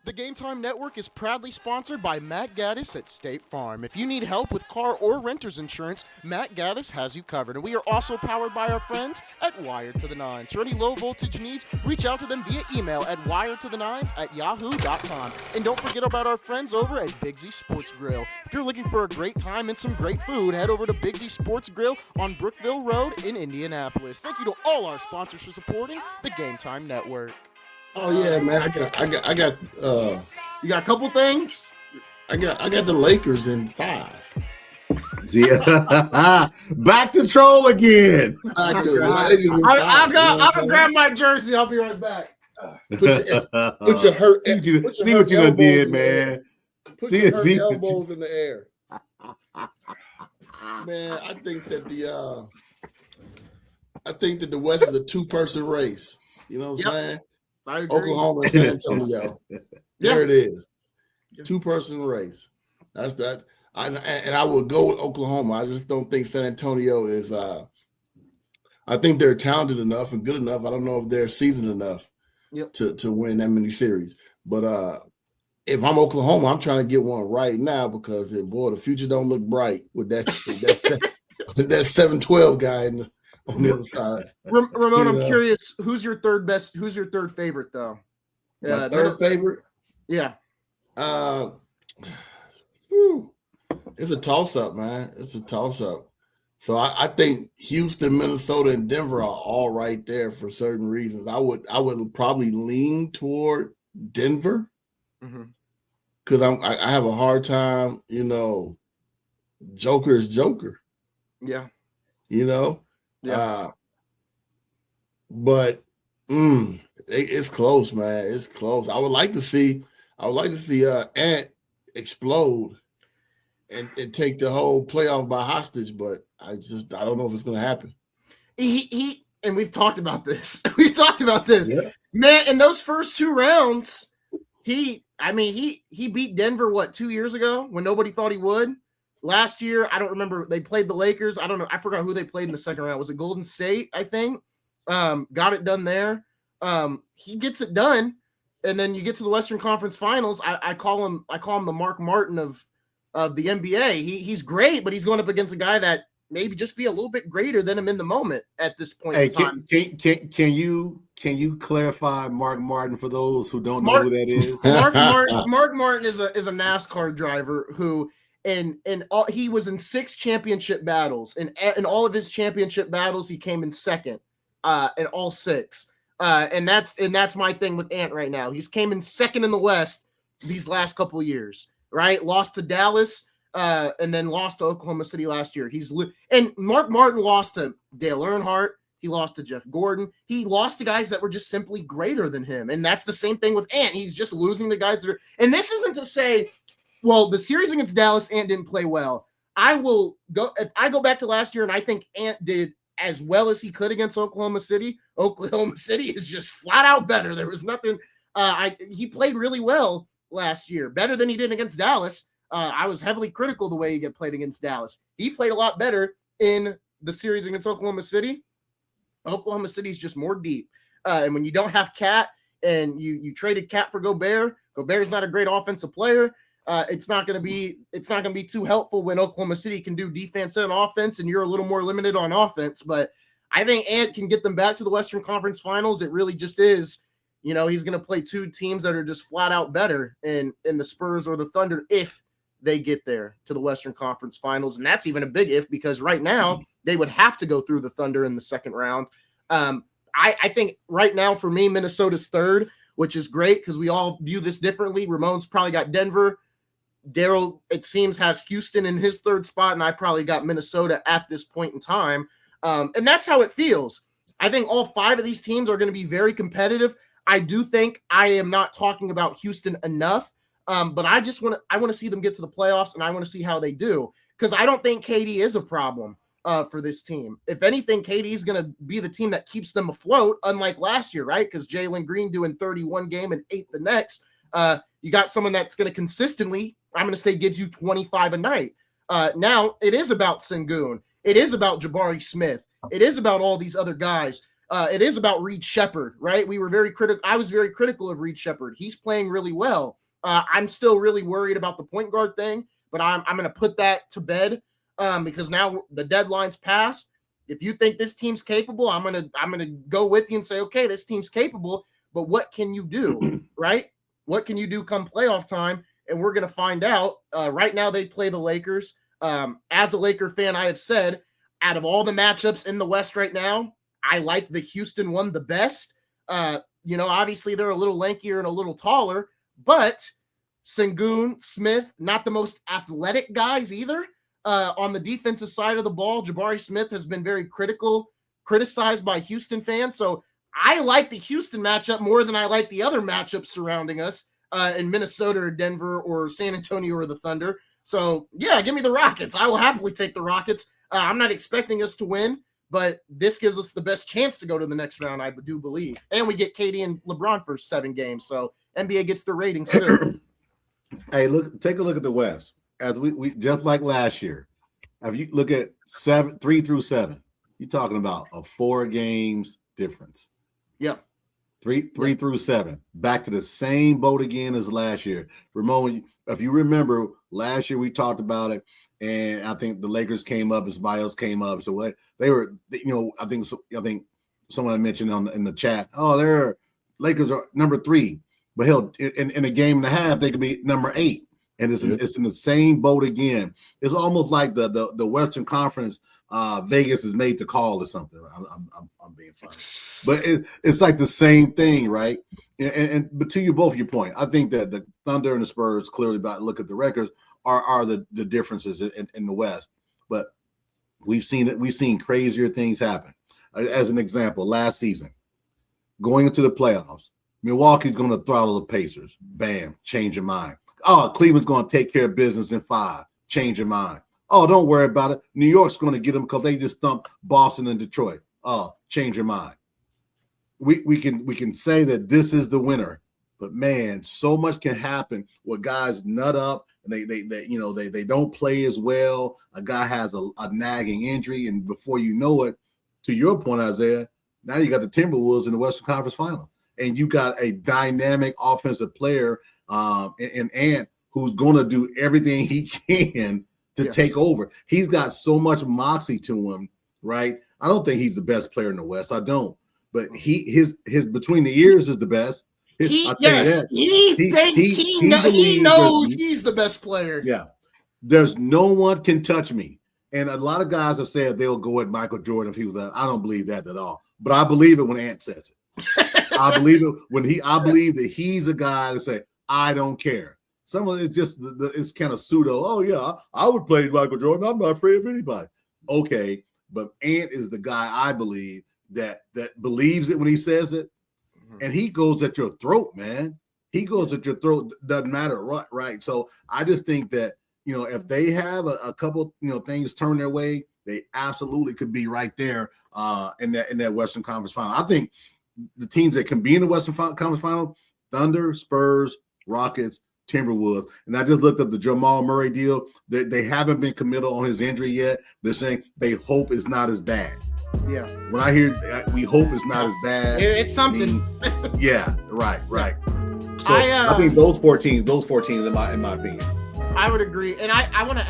The Game Time Network is proudly sponsored by Matt Gaddis at State Farm. If you need help with car or renter's insurance, Matt Gaddis has you covered. And we are also powered by our friends at Wired to the Nines. For any low voltage needs, reach out to them via email at wiredtothenines@yahoo.com. And don't forget about our friends over at Bigsy Sports Grill. If you're looking for a great time and some great food, head over to Bigsy Sports Grill on Brookville Road in Indianapolis. Thank you to all our sponsors for supporting the Game Time Network. Oh yeah, man. I got You got a couple things? I got the Lakers in 5. Yeah. Back to troll again. I do. The Lakers in 5, I'll go grab my jersey. I'll be right back. Put your hurt. See what you done did, man. Put your hurt elbows in the air. Man, I think that the West is a 2-person race. You know what I'm saying? I agree. Oklahoma and San Antonio. There it is. 2-person race. That's that. And I would go with Oklahoma. I just don't think San Antonio is I think they're talented enough and good enough. I don't know if they're seasoned enough to win that many series. But if I'm Oklahoma, I'm trying to get one right now because the future don't look bright with that 7-12 guy on the other side. Ramon, I'm curious, who's your third favorite though? My third favorite? Yeah. It's a toss-up, man. It's a toss-up. So I think Houston, Minnesota, and Denver are all right there for certain reasons. I would probably lean toward Denver because I have a hard time, Joker is Joker. Yeah. Yeah. But it's close, man. It's close. I would like to see Ant explode and take the whole playoff by hostage, but I don't know if it's gonna happen. He and we've talked about this. Yeah. Man, in those first 2 rounds, he beat Denver 2 years ago when nobody thought he would. Last year, I don't remember. They played the Lakers. I don't know. I forgot who they played in the second round. Was it Golden State? I think. Got it done there. He gets it done, and then you get to the Western Conference Finals. I call him the Mark Martin of the NBA. He's great, but he's going up against a guy that maybe just be a little bit greater than him in the moment at this point in time. Can you clarify Mark Martin for those who don't know who that is? Mark Martin is a NASCAR driver who. He was in 6 championship battles. In all of his championship battles, he came in second in all 6. And that's my thing with Ant right now. He's came in second in the West these last couple of years, right? Lost to Dallas and then lost to Oklahoma City last year. And Mark Martin lost to Dale Earnhardt. He lost to Jeff Gordon. He lost to guys that were just simply greater than him. And that's the same thing with Ant. He's just losing to guys that are – and this isn't to say – well, the series against Dallas, Ant didn't play well. If I go back to last year, and I think Ant did as well as he could against Oklahoma City. Oklahoma City is just flat out better. There was nothing. He played really well last year, better than he did against Dallas. I was heavily critical the way he played against Dallas. He played a lot better in the series against Oklahoma City. Oklahoma City is just more deep. And when you don't have Cat and you traded Cat for Gobert is not a great offensive player. It's not going to be too helpful when Oklahoma City can do defense and offense, and you're a little more limited on offense. But I think Ant can get them back to the Western Conference Finals. It really just is, he's going to play 2 teams that are just flat out better in the Spurs or the Thunder if they get there to the Western Conference Finals, and that's even a big if because right now they would have to go through the Thunder in the second round. I think right now for me, Minnesota's third, which is great because we all view this differently. Ramon's probably got Denver. Daryl, it seems, has Houston in his third spot, and I probably got Minnesota at this point in time. And that's how it feels. I think all 5 of these teams are going to be very competitive. I do think I am not talking about Houston enough, but I want to see them get to the playoffs, and I want to see how they do because I don't think KD is a problem for this team. If anything, KD is going to be the team that keeps them afloat, unlike last year, right? Because Jalen Green doing 31 game and 8 the next. You got someone that's going to consistently, I'm going to say, gives you 25 a night. Now, it is about Sengun. It is about Jabari Smith. It is about all these other guys. it is about Reed Shepherd, right? We were very critical. I was very critical of Reed Shepherd. He's playing really well. I'm still really worried about the point guard thing, but I'm going to put that to bed because now the deadline's passed. If you think this team's capable, I'm gonna go with you and say, okay, this team's capable, but what can you do, right? What can you do come playoff time? And we're gonna find out. Right now, they play the Lakers. As a Laker fan, I have said, out of all the matchups in the West right now, I like the Houston one the best. Obviously they're a little lankier and a little taller, but Sengun, Smith, not the most athletic guys either. On the defensive side of the ball, Jabari Smith has been very criticized by Houston fans. So I like the Houston matchup more than I like the other matchups surrounding us in Minnesota or Denver or San Antonio or the Thunder. So, yeah, give me the Rockets. I will happily take the Rockets. I'm not expecting us to win, but this gives us the best chance to go to the next round, I do believe. And we get KD and LeBron for 7 games. So NBA gets the ratings too. Hey, take a look at the West. As we just like last year, if you look at 3 through 7, you're talking about a 4 games difference. Yeah. 3 through 7. Back to the same boat again as last year. Ramon, if you remember last year, we talked about it, and I think the Lakers came up and somebody else came up. So they were, I think someone mentioned in the chat, they're Lakers are number 3, but hell, in a game and a half, they could be number 8. And it's in the same boat again. It's almost like the Western Conference. Vegas is made to call or something. I'm being funny, but it's like the same thing, right? But to both your point, I think that the Thunder and the Spurs clearly, by look at the records, are the differences in the West. But we've seen crazier things happen. As an example, last season, going into the playoffs, Milwaukee's going to throttle the Pacers. Bam, change your mind. Oh, Cleveland's going to take care of business in 5. Change your mind. Oh, don't worry about it. New York's going to get them because they just thumped Boston and Detroit. Oh, change your mind. We can say that this is the winner, but man, so much can happen where guys nut up and they don't play as well. A guy has a nagging injury, and before you know it, to your point, Isaiah, now you got the Timberwolves in the Western Conference Final, and you got a dynamic offensive player. And Ant, who's going to do everything he can to take over. He's got so much moxie to him, right? I don't think he's the best player in the West. I don't. But his between the ears is the best. He knows he's the best player. Yeah. There's no one can touch me. And a lot of guys have said they'll go at Michael Jordan if he was that. I don't believe that at all. But I believe it when Ant says it. I believe it I believe that he's a guy to say, I don't care. Some of it's just it's kind of pseudo. Oh yeah, I would play Michael Jordan. I'm not afraid of anybody. Okay, but Ant is the guy I believe that believes it when he says it, and he goes at your throat, man. He goes at your throat. Doesn't matter, right? So I just think that if they have a couple things turn their way, they absolutely could be right there in that Western Conference Final. I think the teams that can be in the Western Conference Final: Thunder, Spurs, Rockets, Timberwolves. And I just looked up the Jamal Murray deal. They haven't been committal on his injury yet. They're saying they hope it's not as bad. Yeah. When I hear we hope it's not as bad, it's something. Yeah, right. So I think those four teams, in my opinion. I would agree. And I want to